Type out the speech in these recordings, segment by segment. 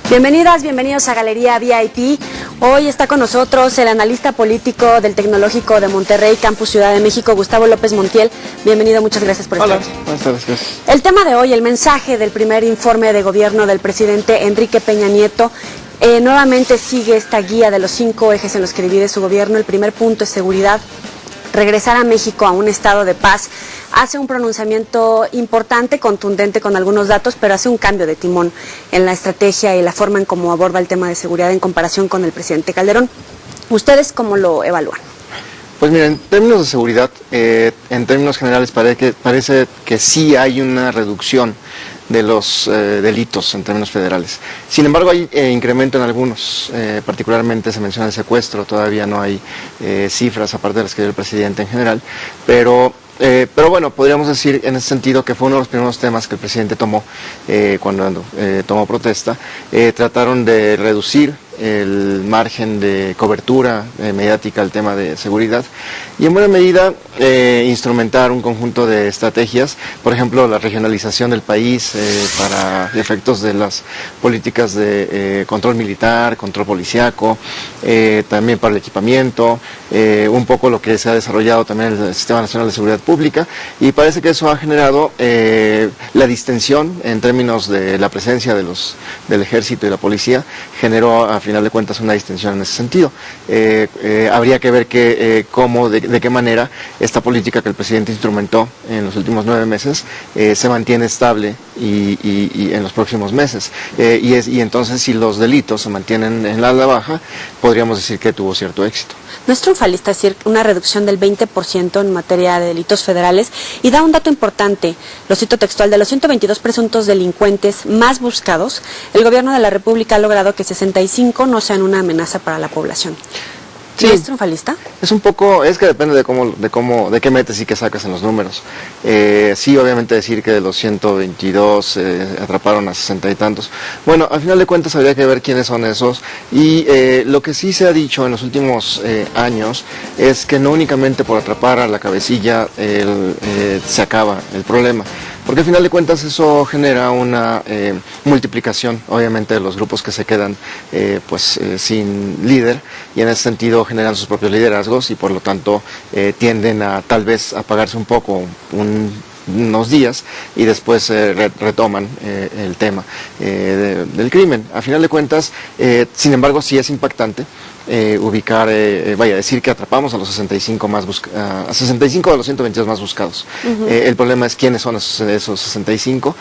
Bienvenidas, bienvenidos a Galería VIP. Hoy está con nosotros el analista político del Tecnológico de Monterrey, Campus Ciudad de México, Gustavo López Montiel. Bienvenido, muchas gracias por estar aquí. Buenas tardes. El tema de hoy, el mensaje del primer informe de gobierno del presidente Enrique Peña Nieto. Nuevamente sigue esta guía de los 5 ejes en los que divide su gobierno. El primer punto es seguridad. Regresar a México a un estado de paz. Hace un pronunciamiento importante, contundente con algunos datos, pero hace un cambio de timón en la estrategia y la forma en cómo aborda el tema de seguridad en comparación con el presidente Calderón. ¿Ustedes cómo lo evalúan? Pues miren, en términos de seguridad, en términos generales parece que sí hay una reducción de los delitos en términos federales. Sin embargo, hay incremento en algunos, particularmente se menciona el secuestro, todavía no hay cifras aparte de las que dio el presidente en general, pero bueno, podríamos decir en ese sentido que fue uno de los primeros temas que el presidente tomó cuando tomó protesta. Trataron de reducir el margen de cobertura mediática al tema de seguridad y en buena medida instrumentar un conjunto de estrategias, por ejemplo la regionalización del país para efectos de las políticas de control militar, control policíaco, también para el equipamiento, un poco lo que se ha desarrollado también en el Sistema Nacional de Seguridad Pública, y parece que eso ha generado la distensión en términos de la presencia del ejército y la policía, generó a final de cuentas una distensión en ese sentido. Habría que ver de qué manera esta política que el presidente instrumentó en los últimos 9 meses se mantiene estable y en los próximos meses. Y entonces, si los delitos se mantienen en la baja, podríamos decir que tuvo cierto éxito. No es triunfalista decir una reducción del 20% en materia de delitos federales, y da un dato importante, lo cito textual: de los 122 presuntos delincuentes más buscados, el gobierno de la República ha logrado que 65 no sean una amenaza para la población. Sí. ¿Es triunfalista? Es un poco, es que depende de qué metes y qué sacas en los números. Sí, obviamente decir que de los 122 atraparon a 60 y tantos. Bueno, al final de cuentas habría que ver quiénes son esos, y lo que sí se ha dicho en los últimos años es que no únicamente por atrapar a la cabecilla se acaba el problema. Porque al final de cuentas eso genera una multiplicación, obviamente, de los grupos que se quedan sin líder, y en ese sentido generan sus propios liderazgos y por lo tanto tienden a tal vez apagarse un poco unos días y después retoman el tema del crimen. A final de cuentas, sin embargo, sí es impactante decir que atrapamos a los 65 a 65 de los 122 más buscados. El problema es quiénes son esos 65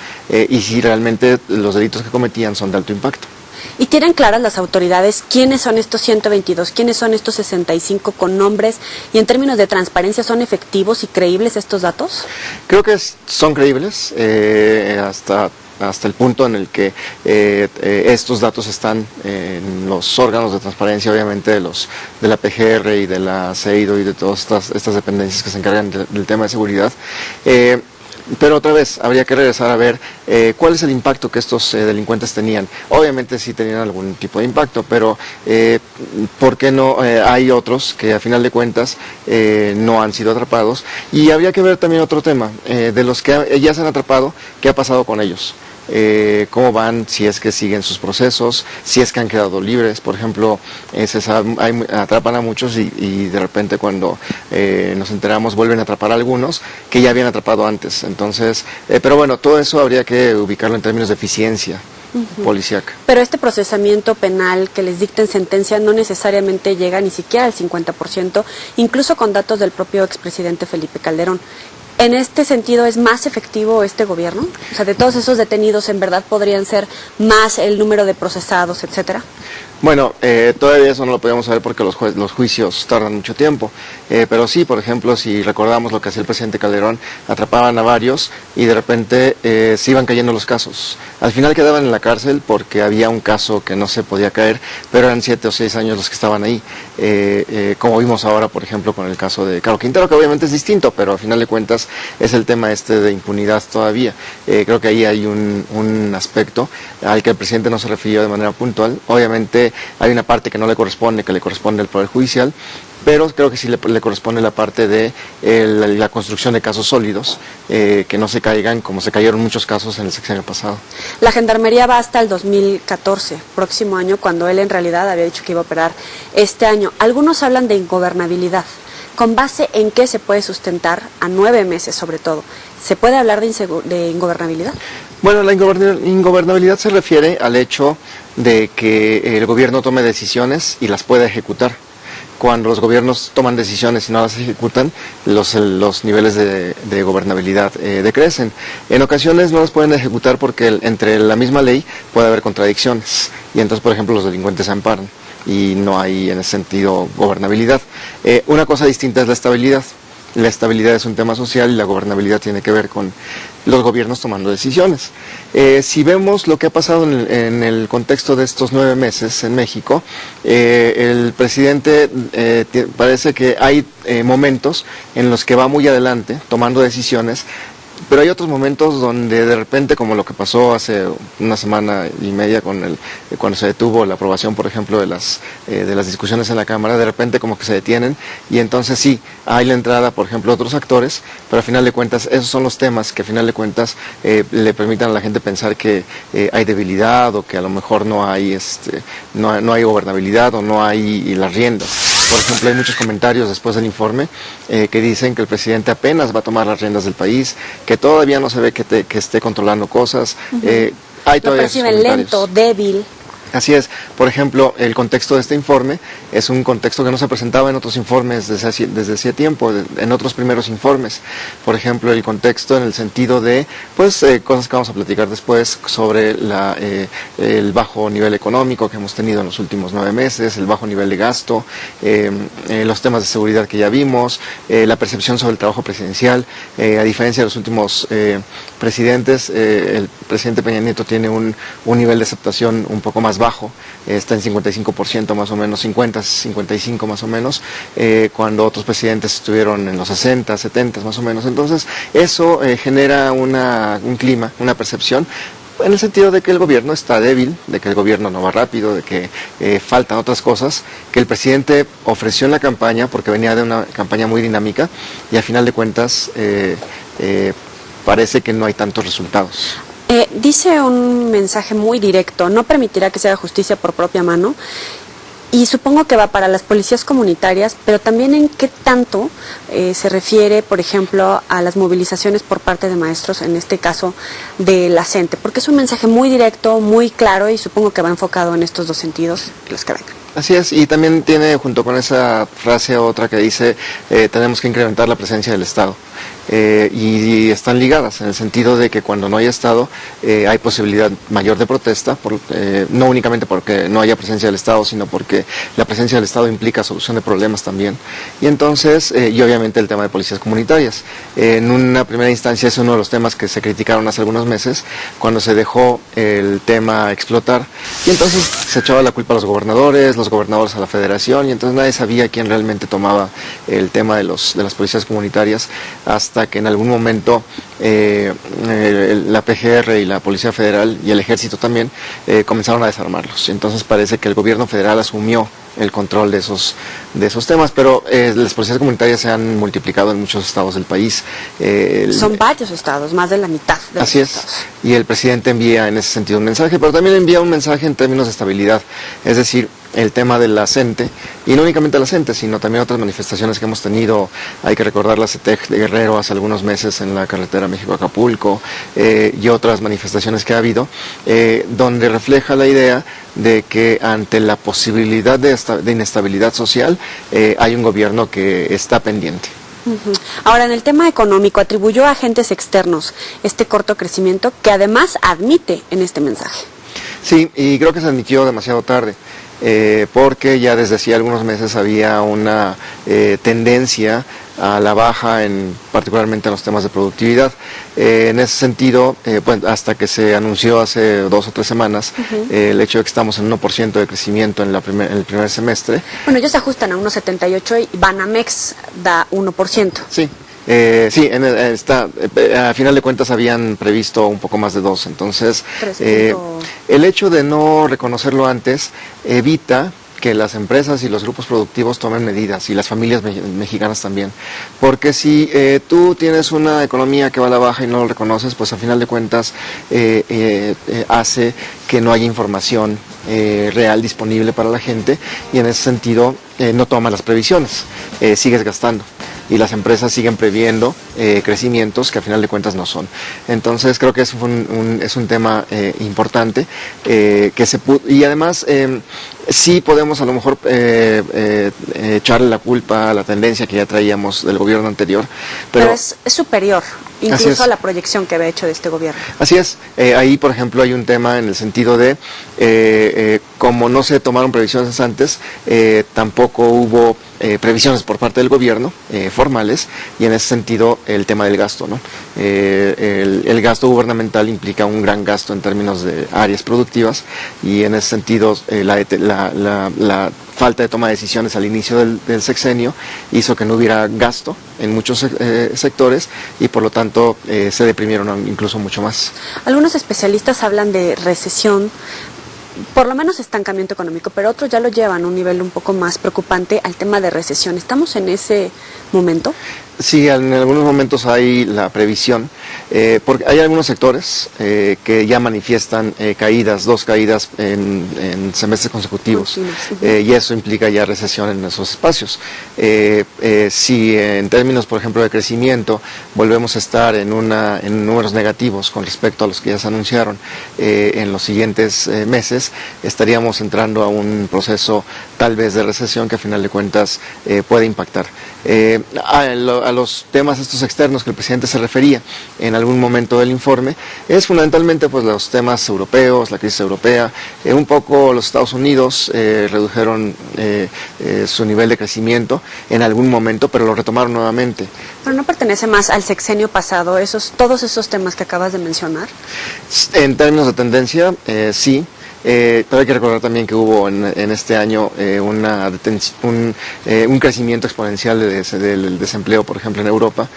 y si realmente los delitos que cometían son de alto impacto. ¿Y tienen claras las autoridades quiénes son estos 122, quiénes son estos 65 con nombres, y en términos de transparencia son efectivos y creíbles estos datos? Creo que son creíbles hasta el punto en el que estos datos están en los órganos de transparencia, obviamente de la PGR y de la CEIDO y de todas estas dependencias que se encargan del tema de seguridad. Pero otra vez, habría que regresar a ver cuál es el impacto que estos delincuentes tenían. Obviamente sí tenían algún tipo de impacto, pero ¿por qué no hay otros que a final de cuentas no han sido atrapados? Y habría que ver también otro tema, de los que ya se han atrapado, ¿qué ha pasado con ellos? Cómo van, si es que siguen sus procesos, si es que han quedado libres. Por ejemplo, atrapan a muchos y de repente cuando nos enteramos vuelven a atrapar a algunos que ya habían atrapado antes. Entonces, pero bueno, todo eso habría que ubicarlo en términos de eficiencia policíaca. Pero este procesamiento penal que les dicten sentencia no necesariamente llega ni siquiera al 50%, incluso con datos del propio expresidente Felipe Calderón. ¿En este sentido es más efectivo este gobierno? O sea, de todos esos detenidos, ¿en verdad podrían ser más el número de procesados, etcétera? Bueno, todavía eso no lo podemos saber porque los juicios tardan mucho tiempo, pero sí, por ejemplo, si recordamos lo que hacía el presidente Calderón, atrapaban a varios y de repente se iban cayendo los casos. Al final quedaban en la cárcel porque había un caso que no se podía caer, pero eran 7 o 6 años los que estaban ahí, como vimos ahora, por ejemplo, con el caso de Caro Quintero, que obviamente es distinto, pero al final de cuentas es el tema de impunidad todavía. Creo que ahí hay un aspecto al que el presidente no se refirió de manera puntual. Obviamente hay una parte que no le corresponde, que le corresponde al Poder Judicial, pero creo que sí le corresponde la parte de la construcción de casos sólidos, que no se caigan como se cayeron muchos casos en el sexenio pasado. La Gendarmería va hasta el 2014, próximo año, cuando él en realidad había dicho que iba a operar este año. Algunos hablan de ingobernabilidad. ¿Con base en qué se puede sustentar a 9 meses sobre todo? ¿Se puede hablar de ingobernabilidad? Bueno, la ingobernabilidad se refiere al hecho de que el gobierno tome decisiones y las pueda ejecutar. Cuando los gobiernos toman decisiones y no las ejecutan, los niveles de gobernabilidad decrecen. En ocasiones no las pueden ejecutar porque entre la misma ley puede haber contradicciones y entonces, por ejemplo, los delincuentes se amparan y no hay en ese sentido gobernabilidad. Una cosa distinta es la estabilidad. La estabilidad es un tema social y la gobernabilidad tiene que ver con los gobiernos tomando decisiones. Si vemos lo que ha pasado en el contexto de estos 9 meses en México, el presidente parece que hay momentos en los que va muy adelante tomando decisiones, pero hay otros momentos donde de repente, como lo que pasó hace una semana y media cuando se detuvo la aprobación, por ejemplo, de las discusiones en la Cámara, de repente como que se detienen y entonces sí, hay la entrada, por ejemplo, de otros actores, pero a final de cuentas esos son los temas que a final de cuentas le permitan a la gente pensar que hay debilidad o que a lo mejor no hay gobernabilidad o no hay las riendas. Por ejemplo, hay muchos comentarios después del informe que dicen que el presidente apenas va a tomar las riendas del país, que todavía no se ve que esté controlando cosas. Hay lo perciben lento, débil. Así es. Por ejemplo, el contexto de este informe es un contexto que no se presentaba en otros informes desde hacía tiempo, en otros primeros informes. Por ejemplo, el contexto en el sentido de, pues, cosas que vamos a platicar después sobre el bajo nivel económico que hemos tenido en los últimos 9 meses, el bajo nivel de gasto, los temas de seguridad que ya vimos, la percepción sobre el trabajo presidencial. A diferencia de los últimos presidentes, el presidente Peña Nieto tiene un nivel de aceptación un poco más bajo, está en 55% más o menos, 55 más o menos, cuando otros presidentes estuvieron en los 60, 70 más o menos. Entonces eso genera un clima, una percepción, en el sentido de que el gobierno está débil, de que el gobierno no va rápido, de que faltan otras cosas, que el presidente ofreció en la campaña, porque venía de una campaña muy dinámica, y al final de cuentas parece que no hay tantos resultados. Dice un mensaje muy directo: no permitirá que se haga justicia por propia mano, y supongo que va para las policías comunitarias, pero también en qué tanto se refiere, por ejemplo, a las movilizaciones por parte de maestros, en este caso de la CENTE, porque es un mensaje muy directo, muy claro, y supongo que va enfocado en estos dos sentidos, los que vengan. Así es, y también tiene junto con esa frase otra que dice tenemos que incrementar la presencia del Estado. Y están ligadas en el sentido de que cuando no hay Estado hay posibilidad mayor de protesta, no únicamente porque no haya presencia del Estado, sino porque la presencia del Estado implica solución de problemas también. Y entonces, y obviamente el tema de policías comunitarias. En una primera instancia es uno de los temas que se criticaron hace algunos meses, cuando se dejó el tema explotar, y entonces se echaba la culpa a los gobernadores a la federación, y entonces nadie sabía quién realmente tomaba el tema de las policías comunitarias, hasta que en algún momento la PGR y la Policía Federal y el Ejército también comenzaron a desarmarlos. Entonces parece que el gobierno federal asumió el control de esos temas, pero las policías comunitarias se han multiplicado en muchos estados del país. Son varios estados, más de la mitad de así los es, estados. Y el presidente envía en ese sentido un mensaje, pero también envía un mensaje en términos de estabilidad, es decir, el tema de la CENTE, y no únicamente la CENTE, sino también otras manifestaciones que hemos tenido. Hay que recordar la CETEC de Guerrero hace algunos meses en la carretera México-Acapulco, y otras manifestaciones que ha habido, donde refleja la idea de que ante la posibilidad de inestabilidad social hay un gobierno que está pendiente. Ahora, en el tema económico, atribuyó a agentes externos este corto crecimiento, que además admite en este mensaje. Sí, y creo que se admitió demasiado tarde. porque ya desde hacía algunos meses había una tendencia a la baja, particularmente en los temas de productividad. En ese sentido, pues, hasta que se anunció hace 2 o 3 semanas el hecho de que estamos en 1% de crecimiento en el primer semestre. Bueno, ellos se ajustan a 1,78 y Banamex da 1%. Sí. Sí, a final de cuentas habían previsto un poco más de 2, entonces el hecho de no reconocerlo antes evita que las empresas y los grupos productivos tomen medidas, y las familias mexicanas también, porque si tú tienes una economía que va a la baja y no lo reconoces, pues a final de cuentas hace que no haya información real disponible para la gente, y en ese sentido no tomas las previsiones, sigues gastando. Y las empresas siguen previendo crecimientos que a final de cuentas no son. Entonces creo que es un tema importante y además sí podemos a lo mejor echarle la culpa a la tendencia que ya traíamos del gobierno anterior. Pero es superior incluso a la proyección que había hecho de este gobierno. Así es. Ahí, por ejemplo, hay un tema en el sentido de, como no se tomaron previsiones antes, tampoco hubo previsiones por parte del gobierno formales, y en ese sentido el tema del gasto, ¿no? El gasto gubernamental implica un gran gasto en términos de áreas productivas, y en ese sentido la falta de toma de decisiones al inicio del sexenio hizo que no hubiera gasto en muchos sectores, y por lo tanto se deprimieron incluso mucho más. Algunos especialistas hablan de recesión, por lo menos estancamiento económico, pero otros ya lo llevan a un nivel un poco más preocupante al tema de recesión. ¿Estamos en ese momento? Sí, en algunos momentos hay la previsión, porque hay algunos sectores que ya manifiestan dos caídas en semestres consecutivos, y eso implica ya recesión en esos espacios. Si en términos, por ejemplo, de crecimiento, volvemos a estar en números negativos con respecto a los que ya se anunciaron en los siguientes meses, estaríamos entrando a un proceso tal vez de recesión que a final de cuentas puede impactar. A los temas estos externos que el presidente se refería en algún momento del informe, es fundamentalmente pues los temas europeos, la crisis europea, un poco los Estados Unidos redujeron su nivel de crecimiento en algún momento, pero lo retomaron nuevamente. ¿Pero no pertenece más al sexenio pasado, todos esos temas que acabas de mencionar? En términos de tendencia, sí. Pero hay que recordar también que hubo en este año un crecimiento exponencial del desempleo, por ejemplo, en Europa,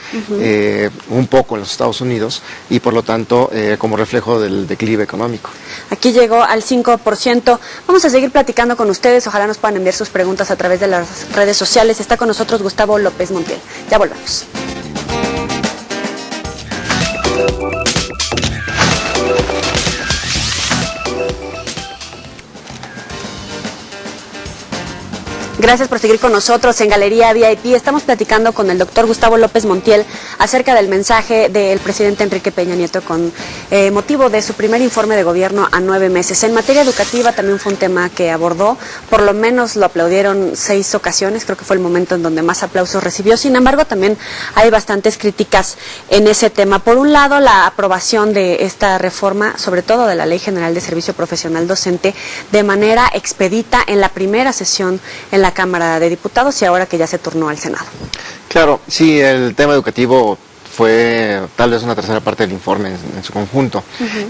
un poco en los Estados Unidos, y por lo tanto como reflejo del declive económico. Aquí llegó al 5%. Vamos a seguir platicando con ustedes. Ojalá nos puedan enviar sus preguntas a través de las redes sociales. Está con nosotros Gustavo López Montiel. Ya volvemos. Gracias por seguir con nosotros en Galería VIP. Estamos platicando con el doctor Gustavo López Montiel acerca del mensaje del presidente Enrique Peña Nieto con motivo de su primer informe de gobierno a 9 meses. En materia educativa también fue un tema que abordó, por lo menos lo aplaudieron 6 ocasiones, creo que fue el momento en donde más aplausos recibió. Sin embargo, también hay bastantes críticas en ese tema. Por un lado, la aprobación de esta reforma, sobre todo de la Ley General de Servicio Profesional Docente, de manera expedita en la primera sesión en la Cámara de Diputados, y ahora que ya se turnó al Senado. Claro, sí, el tema educativo fue tal vez una tercera parte del informe en su conjunto.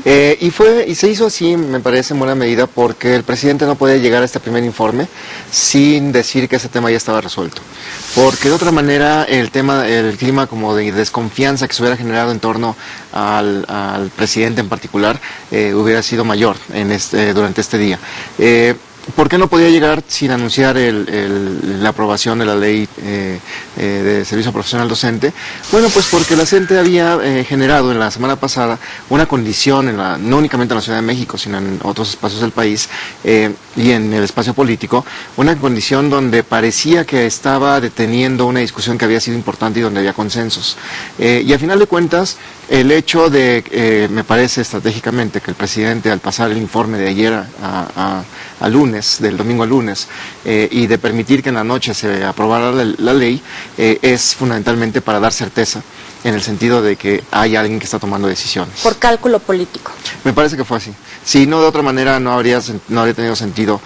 Y se hizo así, me parece, en buena medida, porque el presidente no podía llegar a este primer informe sin decir que ese tema ya estaba resuelto. Porque de otra manera el clima como de desconfianza que se hubiera generado en torno al presidente en particular hubiera sido mayor durante este día. ¿Por qué no podía llegar sin anunciar la aprobación de la ley de servicio profesional docente? Bueno, pues porque la CENTE había generado en la semana pasada una condición, no únicamente en la Ciudad de México, sino en otros espacios del país y en el espacio político, una condición donde parecía que estaba deteniendo una discusión que había sido importante y donde había consensos. Y a final de cuentas, el hecho de, me parece estratégicamente, que el presidente, al pasar el informe de ayer a lunes, del domingo a lunes, y de permitir que en la noche se aprobara la ley, es fundamentalmente para dar certeza en el sentido de que hay alguien que está tomando decisiones. Por cálculo político. Me parece que fue así. Si no, de otra manera no habría tenido sentido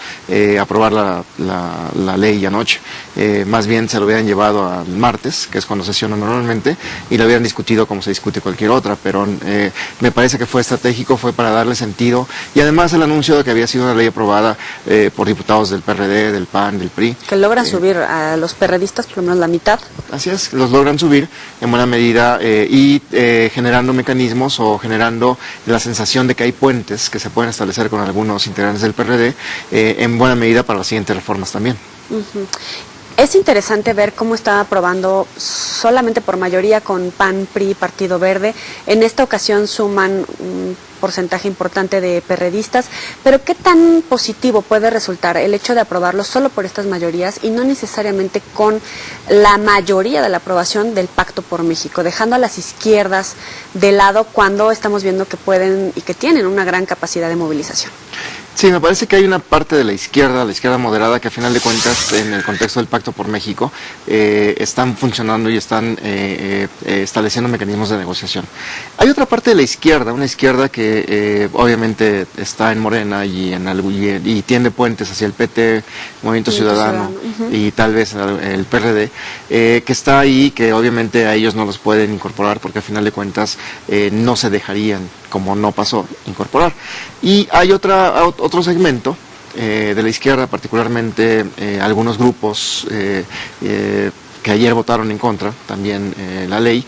aprobar la ley anoche. Más bien se lo hubieran llevado al martes, que es cuando sesiona normalmente, y lo hubieran discutido como se discute cualquier otra, pero me parece que fue estratégico, fue para darle sentido, y además el anuncio de que había sido una ley aprobada por diputados del PRD, del PAN, del PRI. Que logran subir a los perredistas por lo menos la mitad. Así es, los logran subir en buena medida y generando mecanismos o generando la sensación de que hay puentes que se pueden establecer con algunos integrantes del PRD en buena medida para las siguientes reformas también. Es interesante ver cómo está aprobando solamente por mayoría con PAN, PRI, Partido Verde. En esta ocasión suman un porcentaje importante de perredistas, pero ¿qué tan positivo puede resultar el hecho de aprobarlo solo por estas mayorías y no necesariamente con la mayoría de la aprobación del Pacto por México, dejando a las izquierdas de lado cuando estamos viendo que pueden y que tienen una gran capacidad de movilización? Sí, me parece que hay una parte de la izquierda moderada, que a final de cuentas, en el contexto del Pacto por México, están funcionando y están estableciendo mecanismos de negociación. Hay otra parte de la izquierda, una izquierda que obviamente está en Morena y tiende puentes hacia el PT, Movimiento Ciudadano y tal vez el PRD, que está ahí, que obviamente a ellos no los pueden incorporar porque a final de cuentas no se dejarían, como no pasó, incorporar. Y hay otro segmento de la izquierda, particularmente algunos grupos que ayer votaron en contra también la ley,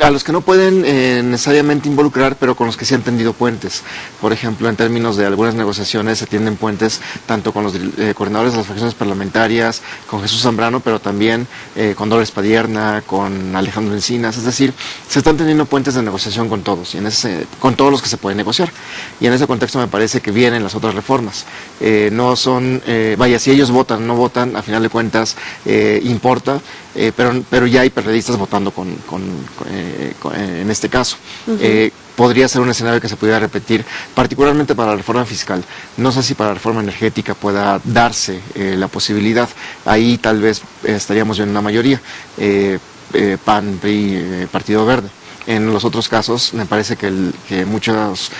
a los que no pueden necesariamente involucrar, pero con los que se han tendido puentes. Por ejemplo, en términos de algunas negociaciones se tienden puentes tanto con los coordinadores de las fracciones parlamentarias, con Jesús Zambrano, pero también con Dolores Padierna, con Alejandro Encinas. Es decir, se están teniendo puentes de negociación con todos, y con todos los que se pueden negociar. Y en ese contexto me parece que vienen las otras reformas. No son, si ellos votan o no votan, a final de cuentas importa, pero ya hay periodistas votando en este caso. Podría ser un escenario que se pudiera repetir, particularmente para la reforma fiscal. No sé si para la reforma energética pueda darse la posibilidad. Ahí tal vez estaríamos viendo una mayoría, PAN, PRI, Partido Verde. En los otros casos me parece que muchos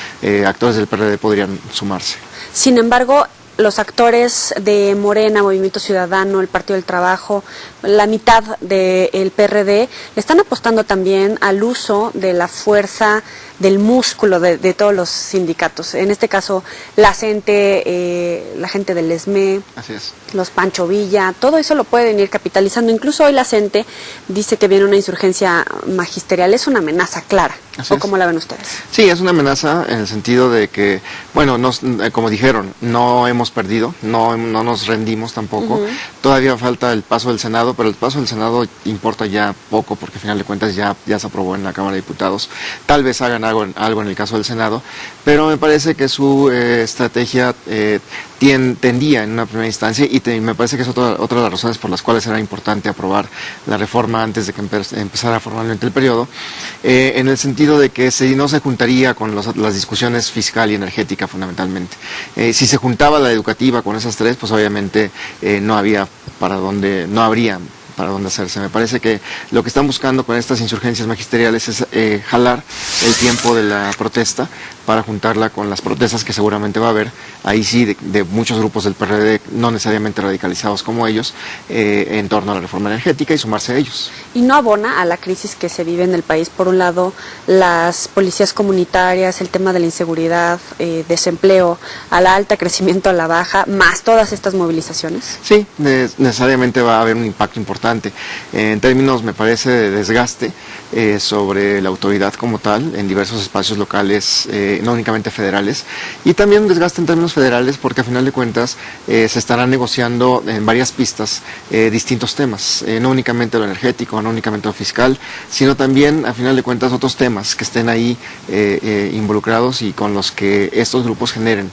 actores del PRD podrían sumarse. Sin embargo, los actores de Morena, Movimiento Ciudadano, el Partido del Trabajo, la mitad del PRD, le están apostando también al uso de la fuerza, del músculo de todos los sindicatos. En este caso, la gente del ESME, así es, los Pancho Villa, todo eso lo pueden ir capitalizando. Incluso hoy la gente dice que viene una insurgencia magisterial. Es una amenaza clara. ¿O cómo la ven ustedes? Sí, es una amenaza en el sentido de que, bueno, como dijeron, no hemos perdido, no nos rendimos tampoco. Todavía falta el paso del Senado, pero el paso del Senado importa ya poco porque al final de cuentas ya se aprobó en la Cámara de Diputados. Tal vez hagan algo en el caso del Senado, pero me parece que su estrategia tendía en una primera instancia, y me parece que es otra de las razones por las cuales era importante aprobar la reforma antes de que empezara formalmente el periodo, en el sentido de que no se juntaría con las discusiones fiscal y energética fundamentalmente. Si se juntaba la educativa con esas tres, pues obviamente no habría para dónde hacerse. Me parece que lo que están buscando con estas insurgencias magisteriales es jalar el tiempo de la protesta para juntarla con las protestas que seguramente va a haber, ahí sí, de muchos grupos del PRD, no necesariamente radicalizados como ellos, en torno a la reforma energética, y sumarse a ellos. Y no abona a la crisis que se vive en el país. Por un lado, las policías comunitarias, el tema de la inseguridad, desempleo, a la alta, crecimiento a la baja, más todas estas movilizaciones. Sí, necesariamente va a haber un impacto importante. En términos, me parece, de desgaste sobre la autoridad como tal, en diversos espacios locales, no únicamente federales, y también un desgaste en términos federales porque a final de cuentas se estarán negociando en varias pistas distintos temas, no únicamente lo energético, no únicamente lo fiscal, sino también a final de cuentas otros temas que estén ahí involucrados y con los que estos grupos generen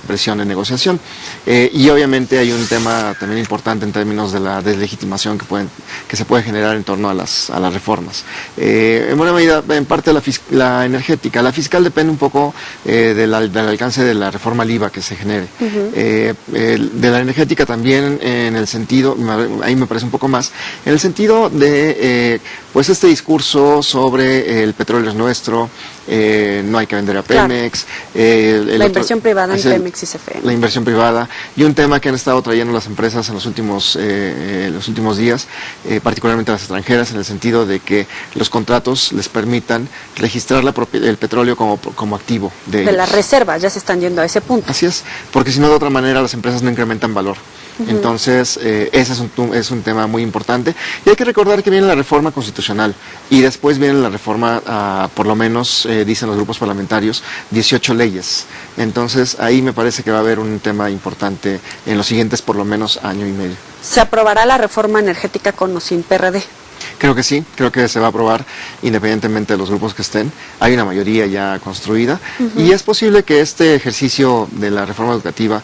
presión de negociación. Y obviamente hay un tema también importante en términos de deslegitimación que se puede generar en torno a las reformas. En buena medida, en parte la energética. La fiscal depende un poco del alcance de la reforma al IVA que se genere. De la energética también, en el sentido, ahí me parece un poco más, en el sentido de pues este discurso sobre el petróleo es nuestro, no hay que vender a Pemex. La inversión privada en Pemex y CFE. La inversión privada, y un tema que han estado trayendo las empresas en los últimos días, particularmente las extranjeras, en el sentido de que los contratos les permitan registrar el petróleo como activo de ellos. Las reservas ya se están yendo a ese punto. Así es, porque si no, de otra manera las empresas no incrementan valor. Entonces, ese es un tema muy importante. Y hay que recordar que viene la reforma constitucional y después viene la reforma, por lo menos, dicen los grupos parlamentarios, 18 leyes. Entonces, ahí me parece que va a haber un tema importante en los siguientes, por lo menos, año y medio. ¿Se aprobará la reforma energética con o sin PRD? Creo que sí, creo que se va a aprobar independientemente de los grupos que estén. Hay una mayoría ya construida y es posible que este ejercicio de la reforma educativa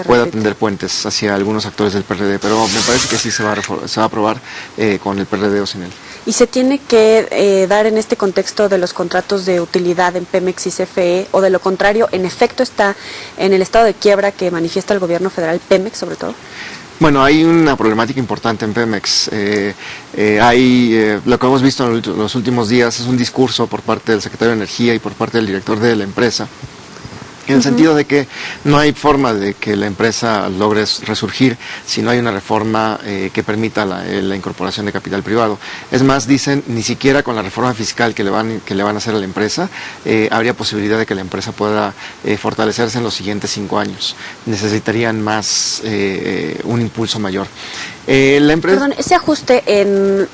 pueda tender puentes hacia algunos actores del PRD, pero me parece que sí se va a aprobar con el PRD o sin él. ¿Y se tiene que dar en este contexto de los contratos de utilidad en Pemex y CFE, o de lo contrario, en efecto está en el estado de quiebra que manifiesta el gobierno federal, Pemex sobre todo? Bueno, hay una problemática importante en Pemex. Lo que hemos visto en los últimos días es un discurso por parte del secretario de Energía y por parte del director de la empresa, en el sentido de que no hay forma de que la empresa logre resurgir si no hay una reforma que permita la incorporación de capital privado. Es más, dicen, ni siquiera con la reforma fiscal que le van a hacer a la empresa, habría posibilidad de que la empresa pueda fortalecerse en los siguientes 5 años. Necesitarían más, un impulso mayor. Perdón, ese ajuste en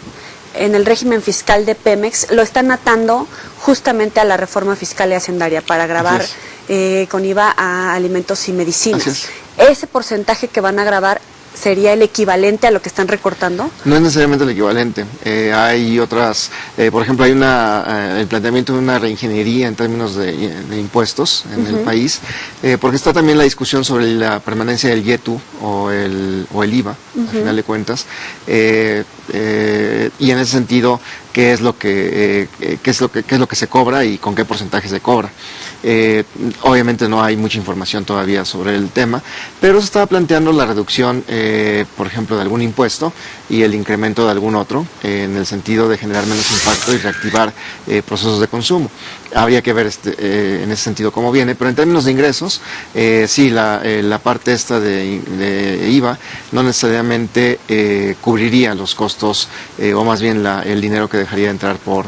el régimen fiscal de Pemex lo están atando justamente a la reforma fiscal y hacendaria para gravar con IVA a alimentos y medicinas. ¿Ese porcentaje que van a grabar sería el equivalente a lo que están recortando? No es necesariamente el equivalente. Hay otras, por ejemplo, hay el planteamiento de una reingeniería en términos de impuestos en el país, porque está también la discusión sobre la permanencia del YETU o el IVA, al final de cuentas, y en ese sentido, qué es lo que se cobra y con qué porcentaje se cobra. Obviamente no hay mucha información todavía sobre el tema, pero se estaba planteando la reducción, por ejemplo, de algún impuesto y el incremento de algún otro, en el sentido de generar menos impacto y reactivar procesos de consumo. Habría que ver en ese sentido cómo viene, pero en términos de ingresos, sí, la parte esta de IVA no necesariamente cubriría los costos, o más bien el dinero que dejaría de entrar por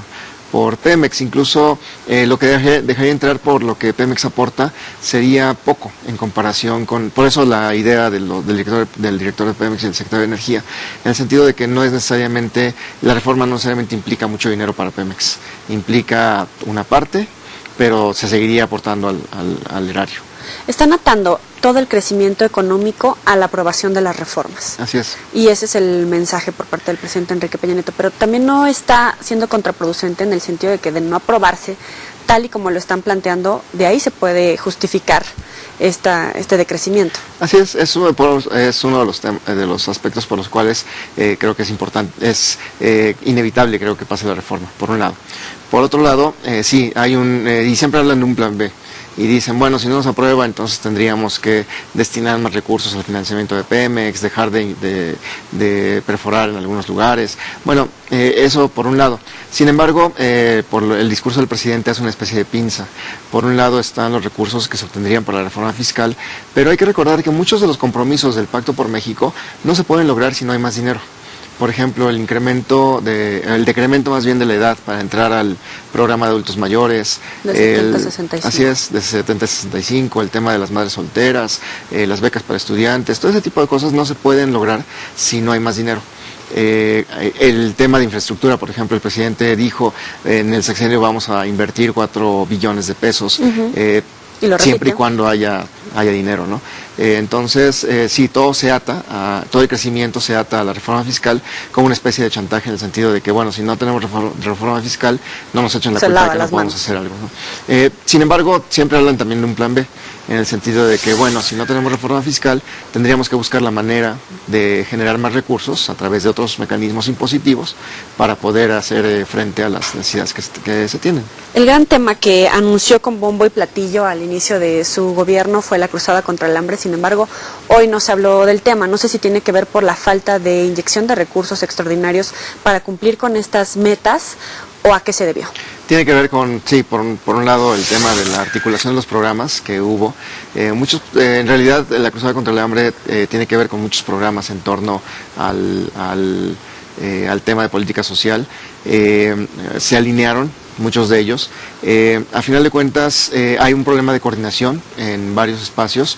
Pemex. Incluso lo que dejaría entrar por lo que Pemex aporta sería poco en comparación por eso la idea del director de Pemex y del secretario de Energía, en el sentido de que la reforma no necesariamente implica mucho dinero para Pemex, implica una parte, pero se seguiría aportando al erario. Están atando todo el crecimiento económico a la aprobación de las reformas. Así es. Y ese es el mensaje por parte del presidente Enrique Peña Nieto, pero también no está siendo contraproducente en el sentido de que de no aprobarse, tal y como lo están planteando, de ahí se puede justificar este decrecimiento. Así es uno de los aspectos por los cuales creo que es importante, es inevitable, creo que pase la reforma, por un lado. Por otro lado, sí, y siempre hablan de un plan B. Y dicen, bueno, si no nos aprueba, entonces tendríamos que destinar más recursos al financiamiento de Pemex, dejar de perforar en algunos lugares. Bueno, eso por un lado. Sin embargo, por el discurso del presidente hace una especie de pinza. Por un lado están los recursos que se obtendrían para la reforma fiscal, pero hay que recordar que muchos de los compromisos del Pacto por México no se pueden lograr si no hay más dinero. Por ejemplo, el decremento más bien de la edad para entrar al programa de adultos mayores. De 70 a 65. Así es, de 70 a 65, el tema de las madres solteras, las becas para estudiantes, todo ese tipo de cosas no se pueden lograr si no hay más dinero. El tema de infraestructura, por ejemplo, el presidente dijo, en el sexenio vamos a invertir 4 billones de pesos. Siempre y cuando haya dinero, ¿no? Entonces, sí, todo el crecimiento se ata a la reforma fiscal como una especie de chantaje, en el sentido de que, bueno, si no tenemos reforma fiscal, no nos echen la culpa de que no podemos hacer algo, ¿no? Sin embargo, siempre hablan también de un plan B. en el sentido de que, bueno, si no tenemos reforma fiscal, tendríamos que buscar la manera de generar más recursos a través de otros mecanismos impositivos para poder hacer frente a las necesidades que se tienen. El gran tema que anunció con bombo y platillo al inicio de su gobierno fue la cruzada contra el hambre. Sin embargo, hoy no se habló del tema. No sé si tiene que ver por la falta de inyección de recursos extraordinarios para cumplir con estas metas o a qué se debió. Tiene que ver con, sí, por un lado el tema de la articulación de los programas que hubo. En realidad la cruzada contra el hambre tiene que ver con muchos programas en torno al tema de política social. Se alinearon muchos de ellos. A final de cuentas hay un problema de coordinación en varios espacios.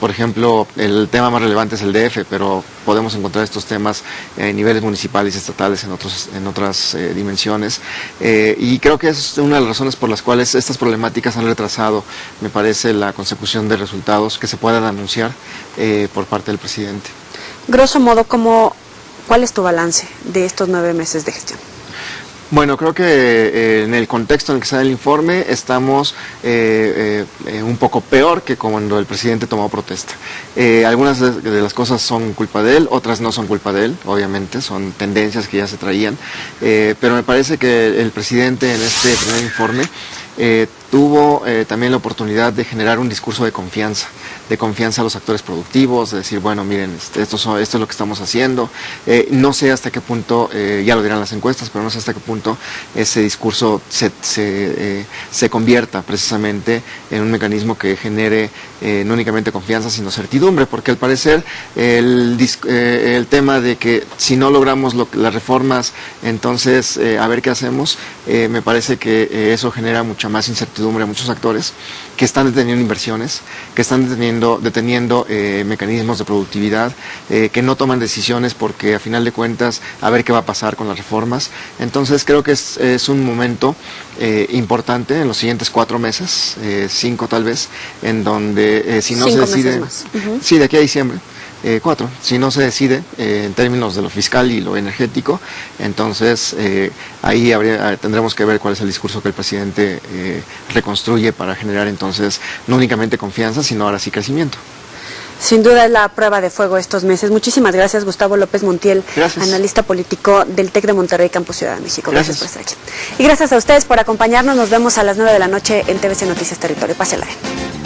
Por ejemplo, el tema más relevante es el DF, pero podemos encontrar estos temas en niveles municipales y estatales en otras dimensiones. Y creo que es una de las razones por las cuales estas problemáticas han retrasado, me parece, la consecución de resultados que se puedan anunciar por parte del presidente. Grosso modo, ¿cuál es tu balance de estos 9 meses de gestión? Bueno, creo que en el contexto en el que se da el informe estamos un poco peor que cuando el presidente tomó protesta. Algunas de las cosas son culpa de él, otras no son culpa de él, obviamente, son tendencias que ya se traían, pero me parece que el presidente en este primer informe tuvo también la oportunidad de generar un discurso de confianza a los actores productivos, de decir, bueno, miren, esto es lo que estamos haciendo. No sé hasta qué punto, ya lo dirán las encuestas, pero no sé hasta qué punto ese discurso se convierta precisamente en un mecanismo que genere no únicamente confianza, sino certidumbre, porque al parecer el tema de que si no logramos las reformas, entonces a ver qué hacemos, me parece que eso genera mucha más incertidumbre a muchos actores que están deteniendo inversiones, que están deteniendo mecanismos de productividad, que no toman decisiones porque a final de cuentas a ver qué va a pasar con las reformas. Entonces creo que es un momento importante en los siguientes 4 meses, 5 tal vez, en donde si no se decide, sí, de aquí a diciembre, 4, si no se decide en términos de lo fiscal y lo energético, entonces ahí tendremos que ver cuál es el discurso que el presidente reconstruye para generar entonces no únicamente confianza, sino ahora sí crecimiento. Sin duda es la prueba de fuego estos meses. Muchísimas gracias, Gustavo López Montiel, analista político del TEC de Monterrey, Campus Ciudad de México. Gracias por estar aquí. Y gracias a ustedes por acompañarnos. Nos vemos a las 9 de la noche en TVC Noticias Territorio. Pásela bien.